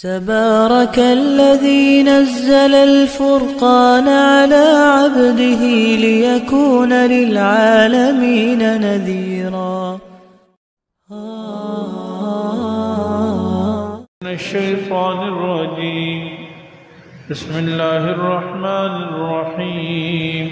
تبارك الذي نزل الفرقان على عبده ليكون للعالمين نذيرا. من الشيطان الرجيم. بسم الله الرحمن الرحيم.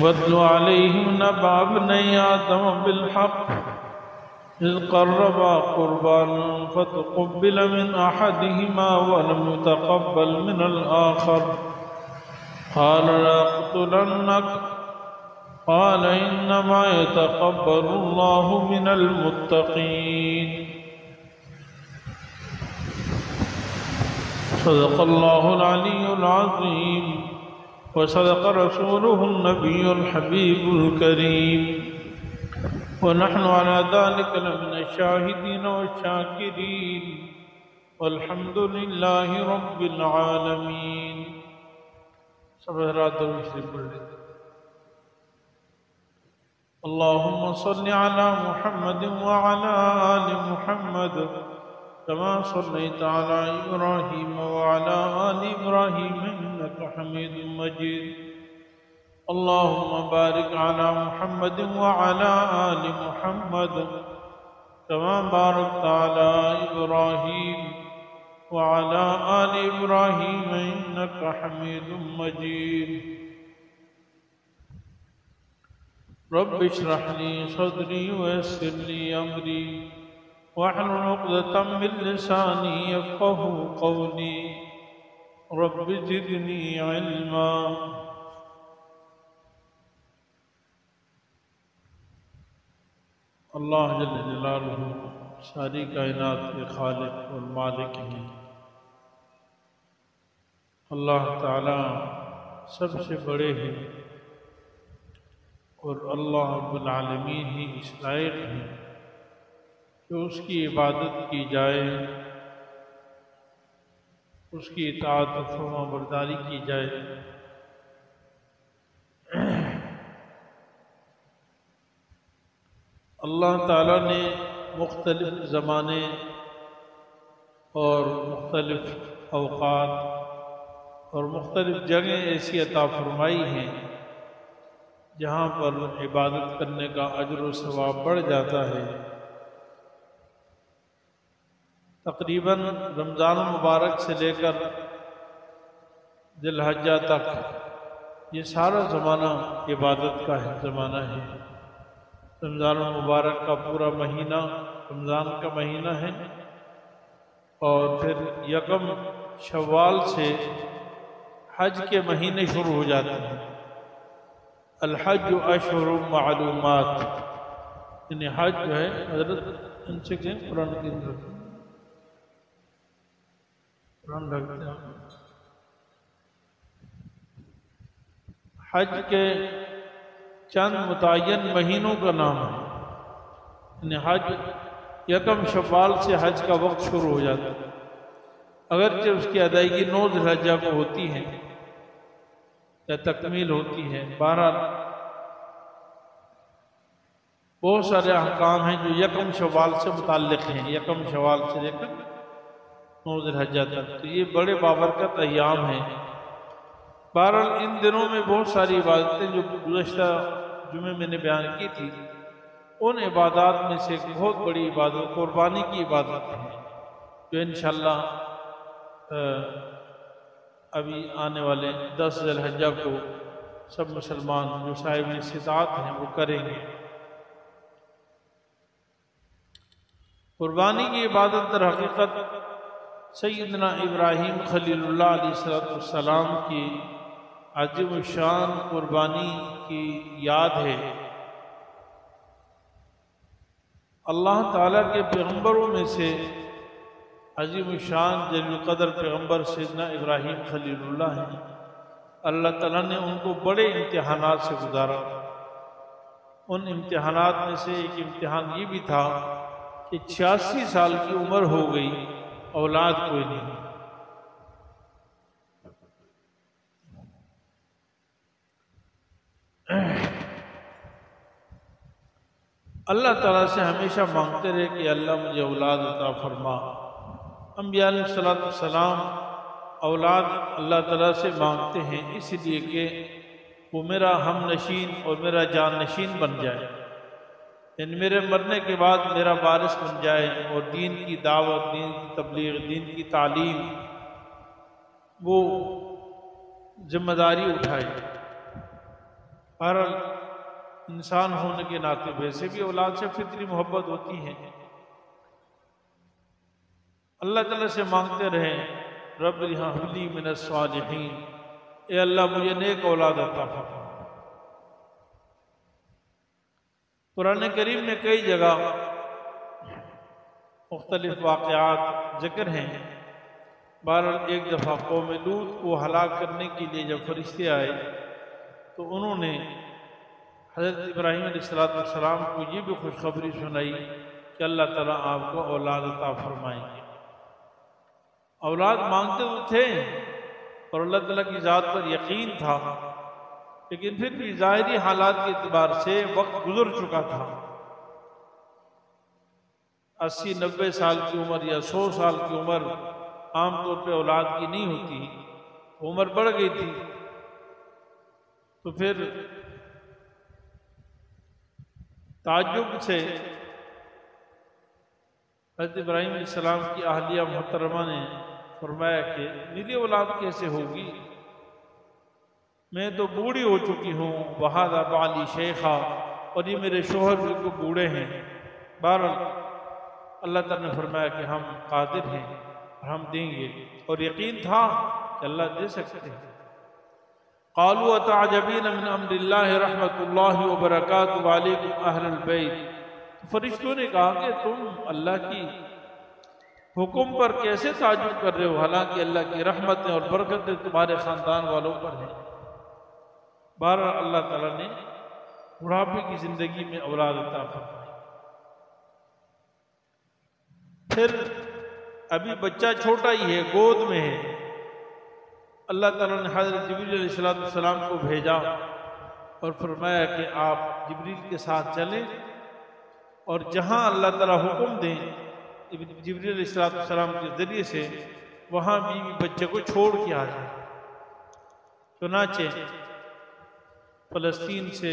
واتل عليهم نبأ ابني آدم بالحق إذ قربا قربانا فتقبل من أحدهما ولم يتقبل من الآخر قال لأقتلنك قال إنما يتقبل الله من المتقين. صدق الله العلي العظيم وصدق رسوله النبي الحبيب الكريم ونحن على ذلك لمن الشاهدين والشاكرين والحمد لله رب العالمين. اللهم صل على محمد وعلى آل محمد كما صليت على إبراهيم وعلى آل إبراهيم إنك حميد مجيد. اللهم بارك على محمد وعلى آل محمد كما باركت على إبراهيم وعلى آل إبراهيم إنك حميد مجيد. رب اشرح لي صدري ويسر لي أمري واحلل عقدة من لساني يفقهوا قولي. رب زدني علما. اللہ جل جلالہ ساری کائنات کے خالق اور مالک ہیں. اللہ تعالی سب سے بڑے ہیں اور اللہ رب العالمین ہی اس لائق ہیں کہ اس کی عبادت کی جائے، اس کی اطاعت و فرما برداری کی جائے. اللہ تعالیٰ نے مختلف زمانے اور مختلف اوقات اور مختلف جگہیں ایسی عطا فرمائی ہیں جہاں پر عبادت کرنے کا اجر و ثواب بڑھ جاتا ہے. تقریباً رمضان المبارک سے لے کر ذی الحجہ تک یہ سارا زمانہ عبادت کا زمانہ ہے. رمضان المبارک کا پورا مہینہ رمضان کا مہینہ ہے اور پھر یکم شوال سے حج کے مہینے شروع ہو جاتے ہیں. الحج اشہر معلومات، یعنی حج جو ہے حضرت ان سے کہیں قرآن کی قرآن رکھتے ہیں. حج کے چند متعین مہینوں کا نام ہے. یعنی حج یکم شوال سے حج کا وقت شروع ہو جاتا ہے، اگرچہ اس کی ادائیگی 9 ذی الحجہ کو ہوتی ہے یا تکمیل ہوتی ہے. بہرحال بہت سارے احکام ہیں جو یکم شوال سے متعلق ہیں، یکم شوال سے لے کر 9 ذی الحجہ تک. تو یہ بڑے بابرکت ایام ہیں. بہرحال ان دنوں میں بہت ساری عبادتیں جو گزشتہ جمعے میں نے بیان کی تھی، ان عبادات میں سے ایک بہت بڑی عبادت قربانی کی عبادت ہے جو انشاءاللہ ابھی آنے والے 10 ذی الحجہ کو سب مسلمان جو صاحب استطاعت ہیں وہ کریں گے. قربانی کی عبادت در حقیقت سیدنا ابراہیم خلیل اللہ علیہ السلام کی عظیم الشان قربانی کی یاد ہے. اللہ تعالیٰ کے پیغمبروں میں سے عظیم الشان جلیل القدر پیغمبر سیدنا ابراہیم خلیل اللہ ہیں. اللہ تعالیٰ نے ان کو بڑے امتحانات سے گزارا. ان امتحانات میں سے ایک امتحان یہ بھی تھا کہ 86 سال کی عمر ہو گئی، اولاد کوئی نہیں. اللہ تعالیٰ سے ہمیشہ مانگتے رہے کہ اللہ مجھے اولاد عطا فرما۔ انبیاء علیہ السلام اولاد اللہ تعالیٰ سے مانگتے ہیں اس لیے کہ وہ میرا ہم نشین اور میرا جان نشین بن جائے، یعنی میرے مرنے کے بعد میرا وارث بن جائے اور دین کی دعوت، دین کی تبلیغ، دین کی تعلیم وہ ذمہ داری اٹھائے۔ بہرحال انسان ہونے کے ناطے ویسے بھی اولاد سے فطری محبت ہوتی ہے۔ اللہ تعالیٰ سے مانگتے رہیں رب هب لی من الصالحین، اے اللہ مجھے نیک اولاد عطا فرما۔ قرآن کریم میں کئی جگہ مختلف واقعات ذکر ہیں۔ بہرحال ایک دفعہ قوم لوط کو ہلاک کرنے کے لیے جب فرشتے آئے تو انہوں نے حضرت ابراہیم علیہ السلام کو یہ بھی خوشخبری سنائی کہ اللہ تعالیٰ آپ کو اولاد عطا فرمائیں گے۔ اولاد مانگتے تو تھے اور اللہ تعالیٰ کی ذات پر یقین تھا، لیکن پھر بھی ظاہری حالات کے اعتبار سے وقت گزر چکا تھا۔ 80-90 سال کی عمر یا 100 سال کی عمر عام طور پہ اولاد کی نہیں ہوتی، عمر بڑھ گئی تھی۔ تو پھر تعجب سے حضرت ابراہیم علیہ السلام کی اہلیہ محترمہ نے فرمایا کہ میری اولاد کیسے ہوگی، میں تو بوڑھی ہو چکی ہوں، وہذا بعلی شیخا، اور یہ میرے شوہر بالکل بوڑھے ہیں۔ بہرحال اللہ تعالیٰ نے فرمایا کہ ہم قادر ہیں اور ہم دیں گے، اور یقین تھا کہ اللہ دے سکتے ہیں۔ قالوا اتعجبین من امر اللہ رحمت اللہ وبرکاتہ علیکم اہل البیت، فرشتوں نے کہا کہ تم اللہ کی حکم پر کیسے تعجب کر رہے ہو، حالانکہ اللہ کی رحمتیں اور برکتیں تمہارے خاندان والوں پر ہیں۔ بہرحال اللہ تعالیٰ نے بڑھاپے کی زندگی میں اولاد عطا فرمائی۔ پھر ابھی بچہ چھوٹا ہی ہے، گود میں ہے، اللہ تعالیٰ نے حضرت جبریل علیہ السلام کو بھیجا اور فرمایا کہ آپ جبریل کے ساتھ چلیں اور جہاں اللہ تعالیٰ حکم دیں جبریل علیہ السلام کے ذریعے سے وہاں بیوی بچے کو چھوڑ کے آ جائے۔ چنانچہ فلسطین سے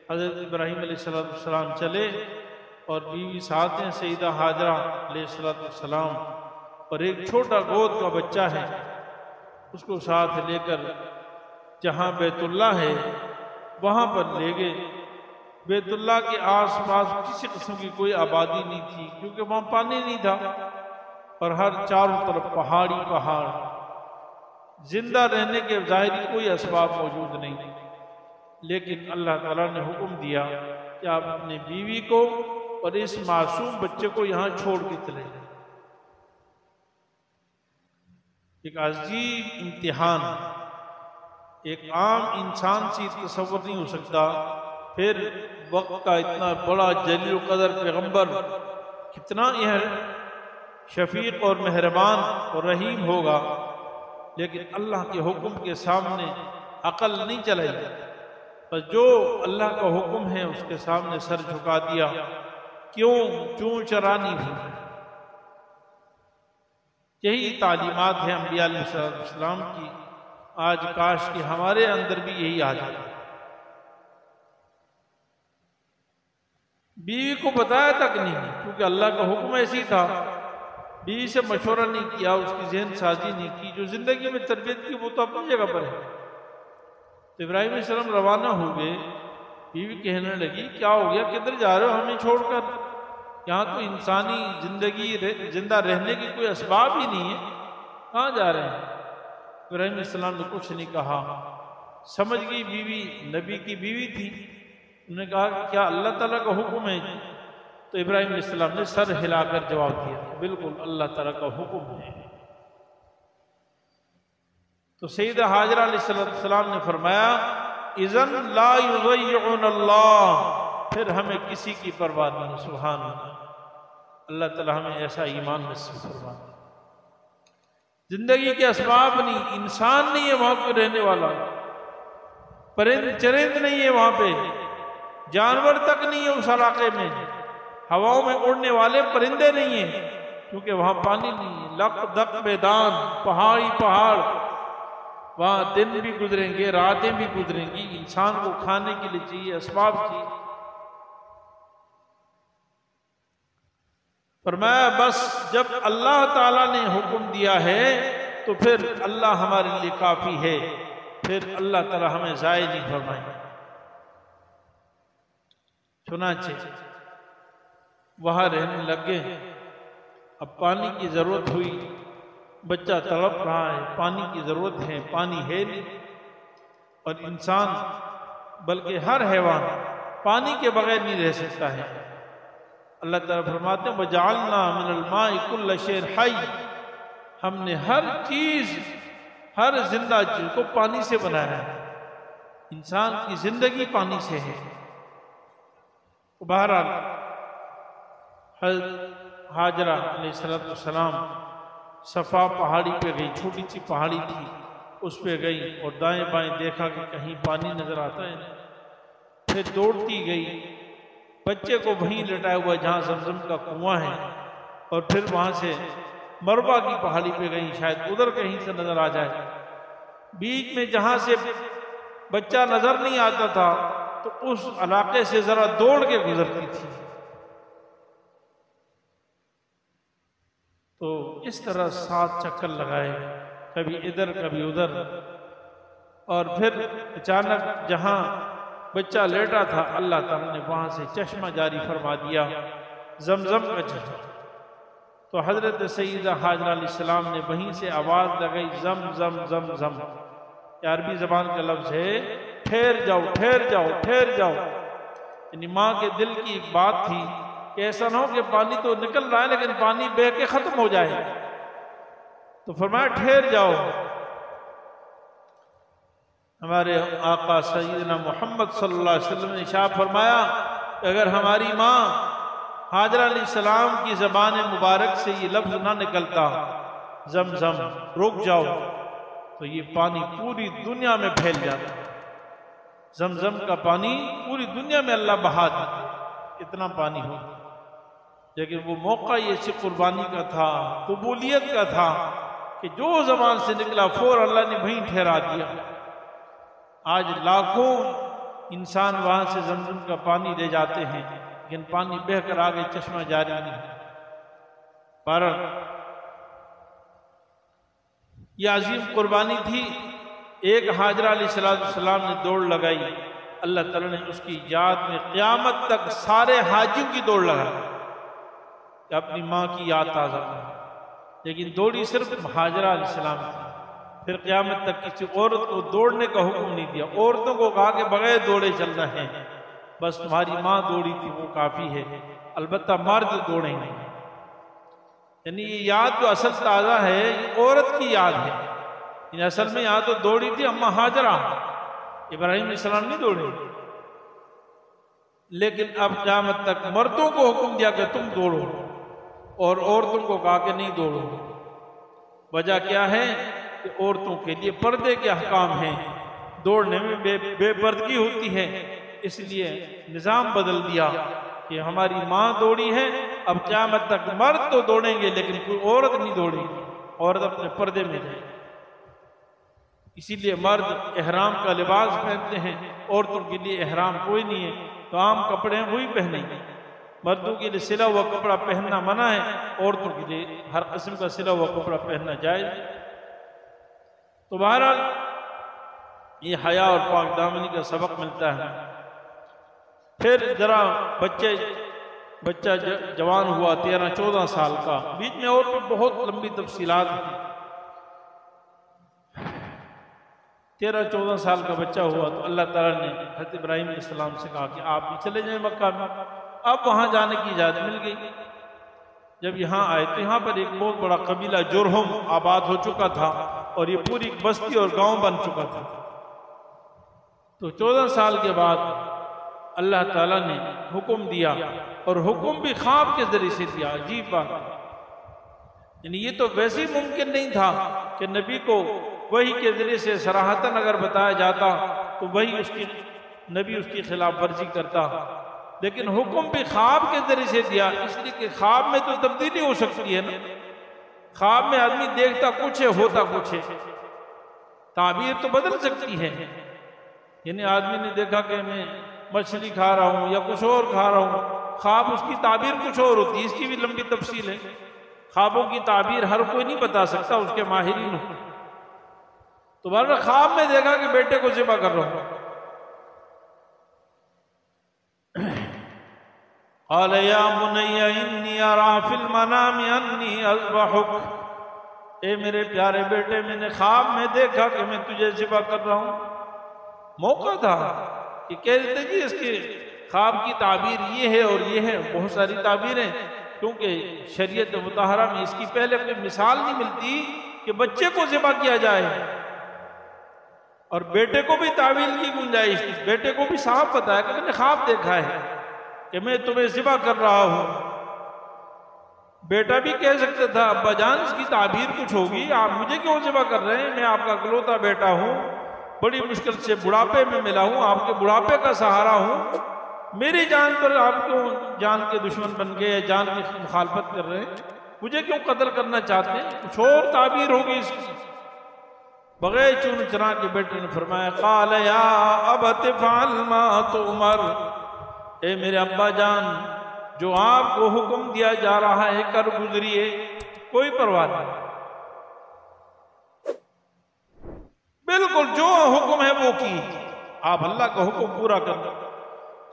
حضرت ابراہیم علیہ السلام چلے اور بیوی ساتھ ہیں سیدہ ہاجرہ علیہ السلام، اور ایک چھوٹا گود کا بچہ ہے اس کو ساتھ لے کر جہاں بیت اللہ ہے وہاں پر لے گئے۔ بیت اللہ کے آس پاس کسی قسم کی کوئی آبادی نہیں تھی کیونکہ وہاں پانی نہیں تھا، اور ہر چاروں طرف پہاڑی پہاڑ، زندہ رہنے کے ظاہری کوئی اسباب موجود نہیں، لیکن اللہ تعالیٰ نے حکم دیا کہ آپ اپنی بیوی کو اور اس معصوم بچے کو یہاں چھوڑ کے چلے جائیں۔ ایک عجیب امتحان، ایک عام انسان سے تصور نہیں ہو سکتا۔ پھر وقت کا اتنا بڑا جلیل قدر پیغمبر کتنا یہ شفیق اور مہربان اور رحیم ہوگا، لیکن اللہ کے حکم کے سامنے عقل نہیں چلائی، پر جو اللہ کا حکم ہے اس کے سامنے سر جھکا دیا۔ کیوں چون چرانی بھی۔ یہی تعلیمات ہیں انبیاء علیہ السلام کی، آج کاش کہ ہمارے اندر بھی یہی آ جائے۔ بیوی کو بتایا تک نہیں کیونکہ اللہ کا حکم ایسی تھا، بیوی سے مشورہ نہیں کیا، اس کی ذہن سازی نہیں کی، جو زندگی میں تربیت کی وہ تو اپنی جگہ پر ہے۔ تو ابراہیم علیہ السلام روانہ ہو گئے، بیوی کہنے لگی کیا ہو گیا، کدھر جا رہے ہو ہمیں چھوڑ کر، یہاں تو انسانی زندگی زندہ رہنے کی کوئی اسباب ہی نہیں ہے، کہاں جا رہے ہیں؟ ابراہیم علیہ السلام نے کچھ نہیں کہا، سمجھ گئی بیوی نبی کی بیوی تھی، انہوں نے کہا کہ کیا اللہ تعالیٰ کا حکم ہے؟ تو ابراہیم علیہ السلام نے سر ہلا کر جواب دیا بالکل اللہ تعالیٰ کا حکم ہے۔ تو سیدہ ہاجرہ علیہ السلام نے فرمایا اذن لا یضیعن اللہ، پھر ہمیں کسی کی پرواہ نہیں۔ سبحان اللہ، اللہ تعالیٰ ہمیں ایسا ایمان نصیب فرمائے۔ زندگی کے اسباب نہیں، انسان نہیں ہے وہاں پہ رہنے والا، پرند چرند نہیں ہے وہاں پہ، جانور تک نہیں ہے اس علاقے میں، ہواؤں میں اڑنے والے پرندے نہیں ہیں، کیونکہ وہاں پانی نہیں ہے۔ لق دق میدان، پہاڑی پہاڑ، وہاں دن بھی گزریں گے، راتیں بھی گزریں گی، انسان کو کھانے کے لیے چاہیے، اسباب چاہیے۔ فرمایا بس جب اللہ تعالیٰ نے حکم دیا ہے تو پھر اللہ ہمارے لیے کافی ہے، پھر اللہ تعالیٰ ہمیں ضائع نہیں فرمائے۔ چنانچہ وہاں رہنے لگے، اب پانی کی ضرورت ہوئی، بچہ تڑپ رہا ہے، پانی کی ضرورت ہے، پانی ہے نہیں، اور انسان بلکہ ہر حیوان پانی کے بغیر نہیں رہ سکتا ہے۔ اللہ تعالیٰ فرماتے ہیں وَجَعَلْنَا مِنَ الْمَاءِ كُلَّ شَيْءٍ حَيٍّ، ہم نے ہر چیز، ہر زندہ چیز کو پانی سے بنایا ہے، انسان کی زندگی پانی سے ہے۔ بہرحال حضرت حاجرہ علیہ السلام صفا پہاڑی پہ گئی، چھوٹی سی پہاڑی تھی، اس پہ گئی اور دائیں بائیں دیکھا کہ کہیں پانی نظر آتا ہے، پھر دوڑتی گئی بچے کو وہیں لٹایا ہوا جہاں زمزم کا کنواں ہے، اور پھر وہاں سے مربع کی پہاڑی پہ گئی، شاید ادھر کہیں سے نظر آ جائے۔ بیچ میں جہاں سے بچہ نظر نہیں آتا تھا تو اس علاقے سے ذرا دوڑ کے گزرتی تھی۔ تو اس طرح 7 چکر لگائے، کبھی ادھر کبھی ادھر، اور پھر اچانک جہاں بچہ لیٹا تھا اللہ تعالیٰ نے وہاں سے چشمہ جاری فرما دیا، زمزم کا چشمہ۔ تو حضرت سیدہ حاجرہ علیہ السلام نے وہیں سے آواز لگائی زم زم زم زم، یہ عربی زبان کا لفظ ہے ٹھہر جاؤ ٹھہر جاؤ ٹھہر جاؤ، یعنی ماں کے دل کی ایک بات تھی کہ ایسا نہ ہو کہ پانی تو نکل رہا ہے لیکن پانی بہہ کے ختم ہو جائے، تو فرمایا ٹھہر جاؤ۔ ہمارے آقا سیدنا محمد صلی اللہ علیہ وسلم نے ارشاد فرمایا کہ اگر ہماری ماں حاجرہ علیہ السلام کی زبان مبارک سے یہ لفظ نہ نکلتا زم زم رک جاؤ، تو یہ پانی پوری دنیا میں پھیل جاتا۔ زمزم کا پانی پوری دنیا میں اللہ بہا دیتے، اتنا پانی ہو، لیکن وہ موقع یہ سی قربانی کا تھا، قبولیت کا تھا کہ جو زبان سے نکلا فور اللہ نے وہیں ٹھہرا دیا۔ آج لاکھوں انسان وہاں سے زمزم کا پانی لے جاتے ہیں لیکن پانی بہہ کر آگے چشمہ جاری نہیں۔ پر یہ عظیم قربانی تھی، ایک حاجرہ علیہ السلام نے دوڑ لگائی، اللہ تعالیٰ نے اس کی یاد میں قیامت تک سارے حاجیوں کی دوڑ لگائی کہ اپنی ماں کی یاد تازہ کریں، لیکن دوڑی صرف حاجرہ علیہ السلام تھی۔ پھر قیامت تک کسی عورت کو دوڑنے کا حکم نہیں دیا، عورتوں کو کہا کہ بغیر دوڑے چلنا ہے، بس تمہاری ماں دوڑی تھی وہ کافی ہے، البتہ مرد دوڑیں گے۔ یعنی یہ یاد جو اصل تازہ ہے یہ عورت کی یاد ہے، یعنی اصل میں یہاں تو دوڑی تھی اماں حاجرہ، ابراہیم علیہ السلام نہیں دوڑے، لیکن اب قیامت تک مردوں کو حکم دیا کہ تم دوڑو اور عورتوں کو کہا کہ نہیں دوڑو۔ وجہ کیا ہے کہ عورتوں کے لیے پردے کے احکام ہیں، دوڑنے میں بے پردگی ہوتی ہے، اس لیے نظام بدل دیا کہ ہماری ماں دوڑی ہے، اب قیامت تک مرد تو دوڑیں گے لیکن کوئی عورت نہیں دوڑے گی، عورت اپنے پردے میں جائے۔ اسی لیے مرد احرام کا لباس پہنتے ہیں، عورتوں کے لیے احرام کوئی نہیں ہے، تو عام کپڑے ہیں وہی پہنیں گے۔ مردوں کے لیے سلا ہوا کپڑا پہننا منع ہے، عورتوں کے لیے ہر قسم کا سلا ہوا کپڑا پہننا جائز۔ تو بہرحال یہ حیا اور پاک دامنی کا سبق ملتا ہے۔ پھر ذرا بچہ جوان ہوا 13-14 سال کا، بیچ میں اور بھی بہت لمبی تفصیلات ہیں۔ 13-14 سال کا بچہ ہوا تو اللہ تعالیٰ نے حضرت ابراہیم علیہ السلام سے کہا کہ آپ بھی چلے جائیں مکہ میں۔ اب وہاں جانے کی اجازت مل گئی۔ جب یہاں آئے تو یہاں پر ایک بہت بڑا قبیلہ جرہم آباد ہو چکا تھا اور یہ پوری بستی اور گاؤں بن چکا تھا۔ تو 14 سال کے بعد اللہ تعالیٰ نے حکم دیا، اور حکم بھی خواب کے ذریعے سے دیا۔ عجیب بات، یعنی یہ تو ویسے ممکن نہیں تھا کہ نبی کو وحی کے ذریعے سے صراحتاً اگر بتایا جاتا تو وہی اس کی نبی اس کی خلاف ورزی کرتا، لیکن حکم بھی خواب کے ذریعے سے دیا، اس لیے کہ خواب میں تو تبدیلی ہو سکتی ہے نا، خواب میں آدمی دیکھتا کچھ ہے ہوتا کچھ ہے، تعبیر تو بدل سکتی ہے، یعنی آدمی نے دیکھا کہ میں مچھلی کھا رہا ہوں یا کچھ اور کھا رہا ہوں، خواب اس کی تعبیر کچھ اور ہوتی ہے، اس کی بھی لمبی تفصیل ہے، خوابوں کی تعبیر ہر کوئی نہیں بتا سکتا، اس کے ماہرین ہوں۔ تو بہرحال خواب میں دیکھا کہ بیٹے کو ذبح کر رہا ہوں، قال یا بنی انی ارا فی المنام انی اذبحک، اے میرے پیارے بیٹے میں نے خواب میں دیکھا کہ میں تجھے ذبح کر رہا ہوں۔ موقع تھا کہ کہتے جی اس کے خواب کی تعبیر یہ ہے اور یہ ہے، بہت ساری تعبیریں، کیونکہ شریعت مطہرہ میں اس کی پہلے کوئی مثال نہیں ملتی کہ بچے کو ذبح کیا جائے، اور بیٹے کو بھی تعویل کی گنجائش تھی، بیٹے کو بھی صاحب بتایا کہ میں نے خواب دیکھا ہے کہ میں تمہیں ذبح کر رہا ہوں۔ بیٹا بھی کہہ سکتا تھا ابا جان اس کی تعبیر کچھ ہوگی، آپ مجھے کیوں ذبح کر رہے ہیں، میں آپ کا اکلوتا بیٹا ہوں، بڑی مشکل سے بڑھاپے میں ملا ہوں، آپ کے بڑھاپے کا سہارا ہوں، میری جان پر آپ کیوں جان کے دشمن بن گئے، جان کی مخالفت کر رہے ہیں، مجھے کیوں قتل کرنا چاہتے ہیں، کچھ اور تعبیر ہوگی اس کی۔ بغیر چون چرا کے بیٹے نے فرمایا قال یا ابت افعل ما تؤمر، اے میرے ابا جان جو آپ کو حکم دیا جا رہا ہے کر گزریے، کوئی پرواہ نہیں، بالکل جو حکم ہے وہ کی، آپ اللہ کا حکم پورا کرنا۔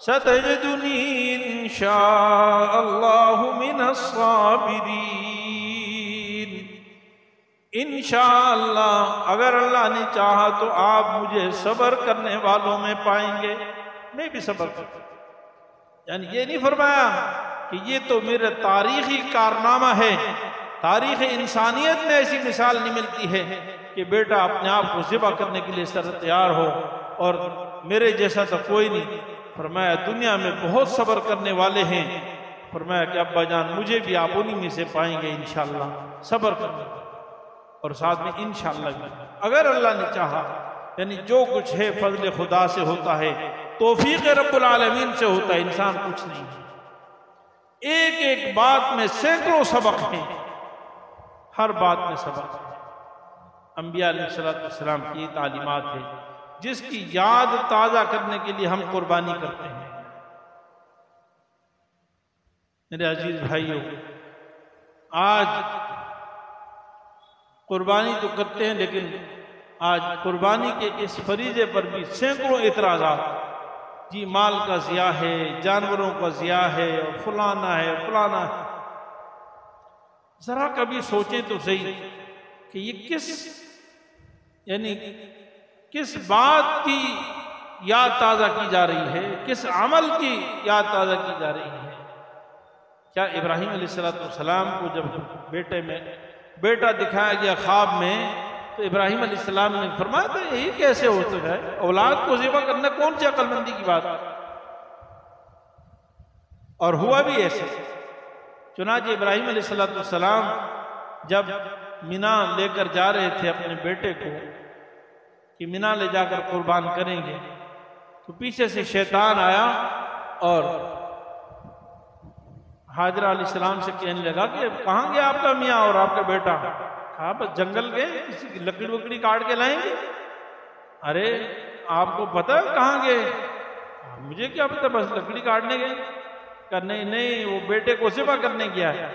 ستجدنی انشاء اللہ من الصابرین، انشاءاللہ اگر اللہ نے چاہا تو آپ مجھے صبر کرنے والوں میں پائیں گے، میں بھی صبر کرتا ہوں۔ یعنی یہ نہیں فرمایا کہ یہ تو میرا تاریخی کارنامہ ہے، تاریخ انسانیت میں ایسی مثال نہیں ملتی ہے کہ بیٹا اپنے آپ کو ذبح کرنے کے لیے سر تیار ہو اور میرے جیسا تو کوئی نہیں۔ فرمایا دنیا میں بہت صبر کرنے والے ہیں، فرمایا کہ ابا جان مجھے بھی آپ انہی میں سے پائیں گے انشاءاللہ، صبر کرنے اور ساتھ میں انشاءاللہ بھی اگر اللہ نے چاہا، یعنی جو کچھ ہے فضل خدا سے ہوتا ہے، توفیق رب العالمین سے ہوتا ہے، انسان کچھ نہیں ہے۔ ایک ایک بات میں سینکڑوں سبق ہیں، ہر بات میں سبق ہے۔ انبیاء علیہ السلام کی تعلیمات ہے جس کی یاد تازہ کرنے کے لیے ہم قربانی کرتے ہیں۔ میرے عزیز بھائیوں، آج قربانی تو کرتے ہیں لیکن آج قربانی کے اس فریضے پر بھی سینکڑوں اعتراضات، جی مال کا ضیاع ہے، جانوروں کا ضیاع ہے، اور فلانا ہے فلانا ہے۔ ذرا کبھی سوچیں تو صحیح کہ یہ کس بات کی یاد تازہ کی جا رہی ہے، کس عمل کی یاد تازہ کی جا رہی ہے؟ کیا ابراہیم علیہ السلام کو جب بیٹا دکھایا گیا خواب میں تو ابراہیم علیہ السلام نے فرمایا تھا یہی کیسے ہو سکتا ہے، اولاد کو ذبح کرنا کون سی عقل مندی کی بات ہے؟ اور ہوا بھی ایسے۔ چنانچہ ابراہیم علیہ السلام جب مینا لے کر جا رہے تھے اپنے بیٹے کو کہ مینا لے جا کر قربان کریں گے، تو پیچھے سے شیطان آیا اور حاجرہ علیہ السلام سے کہنے لگا کہ کہاں گیا آپ کا میاں اور آپ کا بیٹا؟ کہا بس جنگل گئے، کسی کی لکڑی وکڑی کاٹ کے لائیں گے۔ ارے آپ کو پتہ کہاں گئے؟ مجھے کیا پتہ، بس لکڑی کاٹنے گئے۔ کہا نہیں وہ بیٹے کو ذبح کرنے گیا ہے۔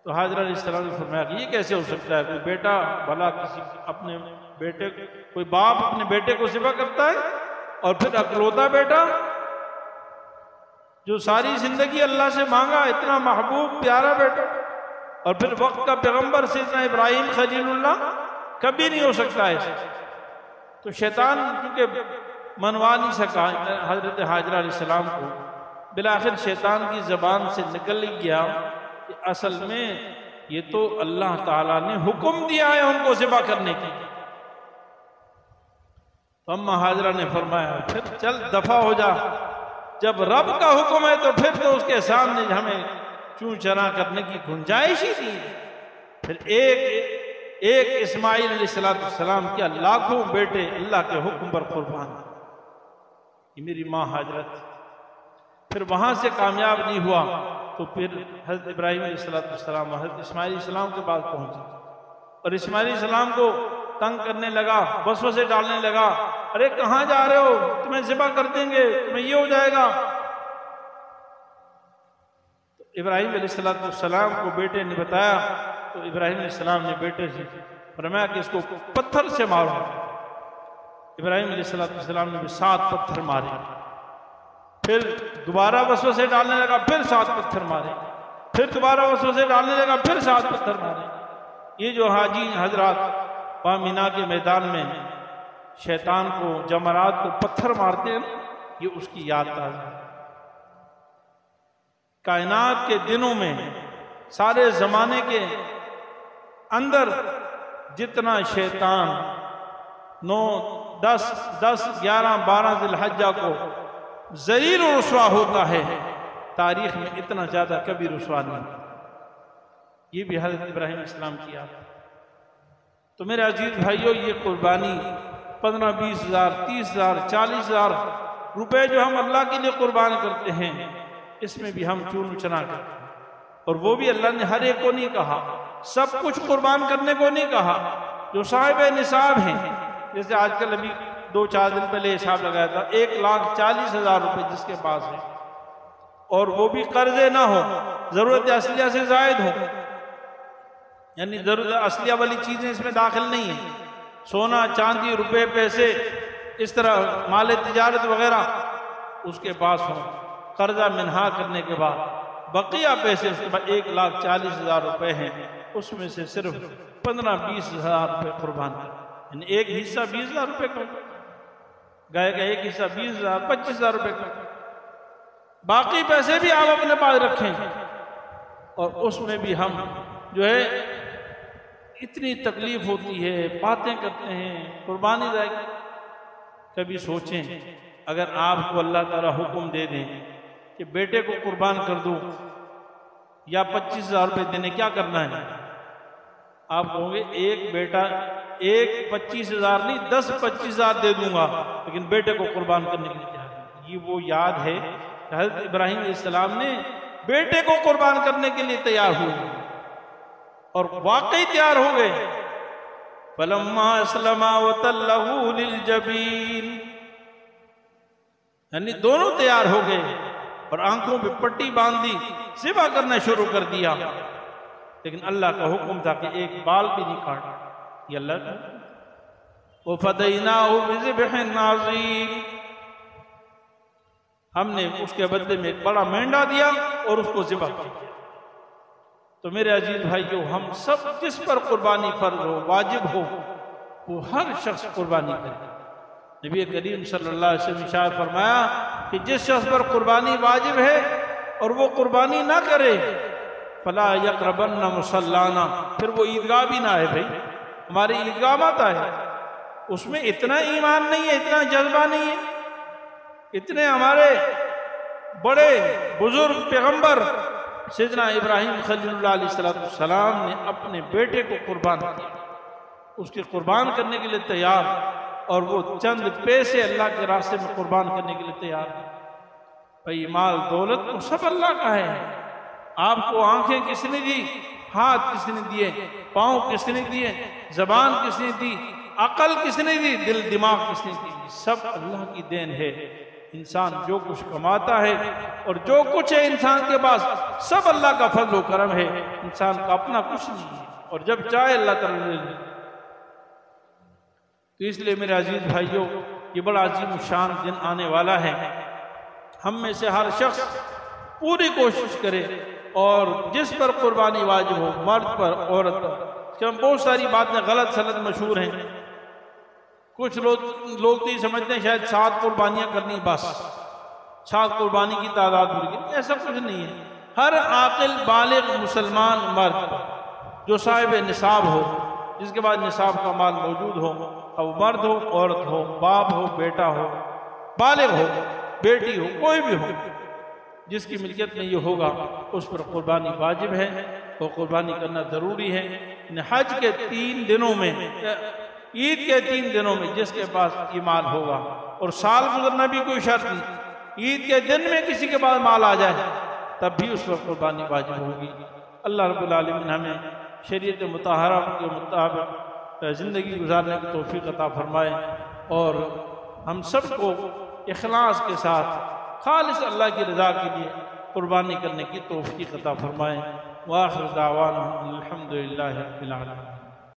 تو حاجرہ علیہ السلام نے فرمایا کہ یہ کیسے ہو سکتا ہے، کوئی بیٹا بھلا کسی اپنے بیٹے، کوئی باپ اپنے بیٹے کو ذبح کرتا ہے، اور پھر اکلوتا بیٹا جو ساری زندگی اللہ سے مانگا، اتنا محبوب پیارا بیٹا، اور پھر وقت کا پیغمبر سیدنا ابراہیم خلیل اللہ، کبھی نہیں ہو سکتا ایسا۔ تو شیطان کیونکہ منوا نہیں سکا حضرت حاجرہ علیہ السلام کو، بالآخر شیطان کی زبان سے نکل گیا کہ اصل میں یہ تو اللہ تعالیٰ نے حکم دیا ہے ان کو ذبح کرنے کی۔ تو اما حاجرہ نے فرمایا پھر چل دفع ہو جا، جب رب کا حکم ہے تو پھر تو اس کے سامنے ہمیں چوں چرا کرنے کی گنجائش ہی نہیں۔ پھر ایک ایک اسماعیل علیہ السلام کیا لاکھوں بیٹے اللہ کے حکم پر قربان. یہ میری ماں حاجرت. پھر وہاں سے کامیاب نہیں ہوا تو پھر حضرت ابراہیم علیہ السلام حضرت اسماعیل علیہ السلام کے پاس پہنچے اور اسماعیل علیہ السلام کو تنگ کرنے لگا، وسوسے ڈالنے لگا. ارے کہاں جا رہے ہو؟ تمہیں ذبح کر دیں گے، تمہیں یہ ہو جائے گا. تو ابراہیم علیہ السلام کو بیٹے نے بتایا تو ابراہیم علیہ السلام نے بیٹے سے فرمایا کہ اس کو پتھر سے مارو. ابراہیم علیہ السلام نے بھی 7 پتھر مارے. پھر دوبارہ وسوسے ڈالنے لگا، پھر 7 پتھر مارے. پھر دوبارہ وسوسے ڈالنے لگا، پھر 7 پتھر مارے. یہ جو حاجی حضرات وہاں مینا کے میدان میں شیطان کو، جمرات کو پتھر مارتے ہیں، یہ اس کی یاد تازہ ہے. کائنات کے دنوں میں سارے زمانے کے اندر جتنا شیطان 9 10 11 12 ذی الحجہ کو ذلیل و رسوا ہوتا ہے، تاریخ میں اتنا زیادہ کبھی رسوا نہیں. یہ بھی حضرت ابراہیم علیہ السلام کی یاد. تو میرے عزیز بھائیو، یہ قربانی 15 20 ہزار 30 ہزار 40 ہزار روپے جو ہم اللہ کے لیے قربان کرتے ہیں، اس میں بھی ہم چون چنا کرتے ہیں. اور وہ بھی اللہ نے ہر ایک کو نہیں کہا، سب کچھ قربان کرنے کو نہیں کہا. جو صاحب نصاب ہیں، جیسے آج کل ابھی 2-4 دن پہلے حساب لگایا تھا 1,40,000 روپے جس کے پاس ہے، اور وہ بھی قرضے نہ ہو، ضرورت اصلیہ سے زائد ہو، یعنی ضرورت اصلیہ والی چیزیں اس میں داخل نہیں ہیں. سونا چاندی روپے پیسے اس طرح مال تجارت وغیرہ اس کے پاس ہو. قرضہ منہا کرنے کے بعد بقیہ پیسے اس کے بعد 1,40,000 روپے ہیں، اس میں سے صرف 15-20 ہزار روپے قربان کریں. یعنی ایک حصہ 20,000 روپے کا، گائے کا ایک حصہ 20,000 25,000 روپے کا. باقی پیسے بھی آپ اپنے پاس رکھیں. اور اس میں بھی ہم جو ہے اتنی تکلیف ہوتی ہے، باتیں کرتے ہیں، قربانی جائے گی. کبھی سوچیں اگر آپ کو اللہ تعالیٰ حکم دے دیں کہ بیٹے کو قربان کر دو یا 25,000 روپے دینے، کیا کرنا ہے؟ آپ کہوں گے ایک بیٹا 25,000 نہیں 10-25,000 دے دوں گا، لیکن بیٹے کو قربان کرنے کے لیے تیار ہے. یہ وہ یاد ہے کہ حضرت ابراہیم علیہ السلام نے بیٹے کو قربان کرنے کے لیے تیار ہوئے اور واقعی تیار ہو گئے. فَلَمَّا أَسْلَمَا وَتَلَّهُ لِلْجَبِينِ، یعنی دونوں تیار ہو گئے اور آنکھوں پہ پٹی باندھ دی، ذبح کرنا شروع کر دیا. لیکن اللہ کا حکم تھا کہ ایک بال بھی نہیں کاٹا. یہ اللہ کا. وَفَدَيْنَاهُ بِذِبْحٍ عَظِيمٍ، ہم نے اس کے بدلے میں ایک بڑا مینڈا دیا اور اس کو ذبح کیا. تو میرے عزیز بھائیو، ہم سب جس پر قربانی فرض ہو، واجب ہو، وہ ہر شخص قربانی کرے. نبی کریم صلی اللہ علیہ وسلم ارشاد فرمایا کہ جس شخص پر قربانی واجب ہے اور وہ قربانی نہ کرے، فلا یقربن مصلانا، پھر وہ عیدگاہ بھی نہ ہے. بھائی ہماری عیدگاہ مت آئے، اس میں اتنا ایمان نہیں ہے، اتنا جذبہ نہیں ہے. اتنے ہمارے بڑے بزرگ پیغمبر سیدنا ابراہیم خلیل اللہ علیہ السلام نے اپنے بیٹے کو قربان کیا، اس کے قربان کرنے کے لیے تیار، اور وہ چند پیسے اللہ کے راستے میں قربان کرنے کے لیے تیار. بھئی مال دولت تو سب اللہ کا ہے. آپ کو آنکھیں کس نے دی، ہاتھ کس نے دیے، پاؤں کس نے دیے، زبان کس نے دی، عقل کس نے دی، دل دماغ کس نے دی، سب اللہ کی دین ہے. انسان جو کچھ کماتا ہے اور جو کچھ ہے انسان کے پاس، سب اللہ کا فضل و کرم ہے. انسان کا اپنا کچھ نہیں ہے، اور جب چاہے اللہ تعالیٰ لے لے. تو اس لیے میرے عزیز بھائیوں، یہ بڑا عظیم شان دن آنے والا ہے. ہم میں سے ہر شخص پوری کوشش کرے، اور جس پر قربانی واجب ہو، مرد پر، عورت پر. کہ ہم بہت ساری باتیں غلط سلط مشہور ہیں. کچھ لوگ تو یہ سمجھتے ہیں شاید 7 قربانیاں کرنی، بس 7 قربانی کی تعداد پوری کرنی. ایسا کچھ نہیں ہے. ہر عاقل بالغ مسلمان مرد جو صاحب نصاب ہو، جس کے بعد نصاب کا مال موجود ہو، اب مرد ہو، عورت ہو، باپ ہو، بیٹا ہو، بالغ ہو، بیٹی ہو، کوئی بھی ہو، جس کی ملکیت میں یہ ہوگا، اس پر قربانی واجب ہے اور قربانی کرنا ضروری ہے. حج کے 3 دنوں میں، عید کے 3 دنوں میں جس کے پاس یہ مال ہوگا، اور سال گزرنا بھی کوئی شرط نہیں، عید کے دن میں کسی کے پاس مال آ جائے تب بھی اس پر قربانی واجب ہوگی۔ اللہ رب العالمین ہمیں شریعت مطہرہ کے مطابق زندگی گزارنے کی توفیق عطا فرمائے، اور ہم سب کو اخلاص کے ساتھ خالص اللہ کی رضا کے لیے قربانی کرنے کی توفیق عطا فرمائے۔ وآخر دعوانا الحمدللہ رب العالمین۔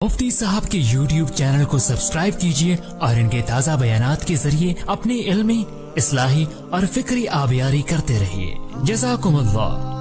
مفتی صاحب کے YouTube چینل کو سبسکرائب کیجئے اور ان کے تازہ بیانات کے ذریعے اپنی علمی، اصلاحی اور فکری آبیاری کرتے رہیے۔ جزاکم اللہ۔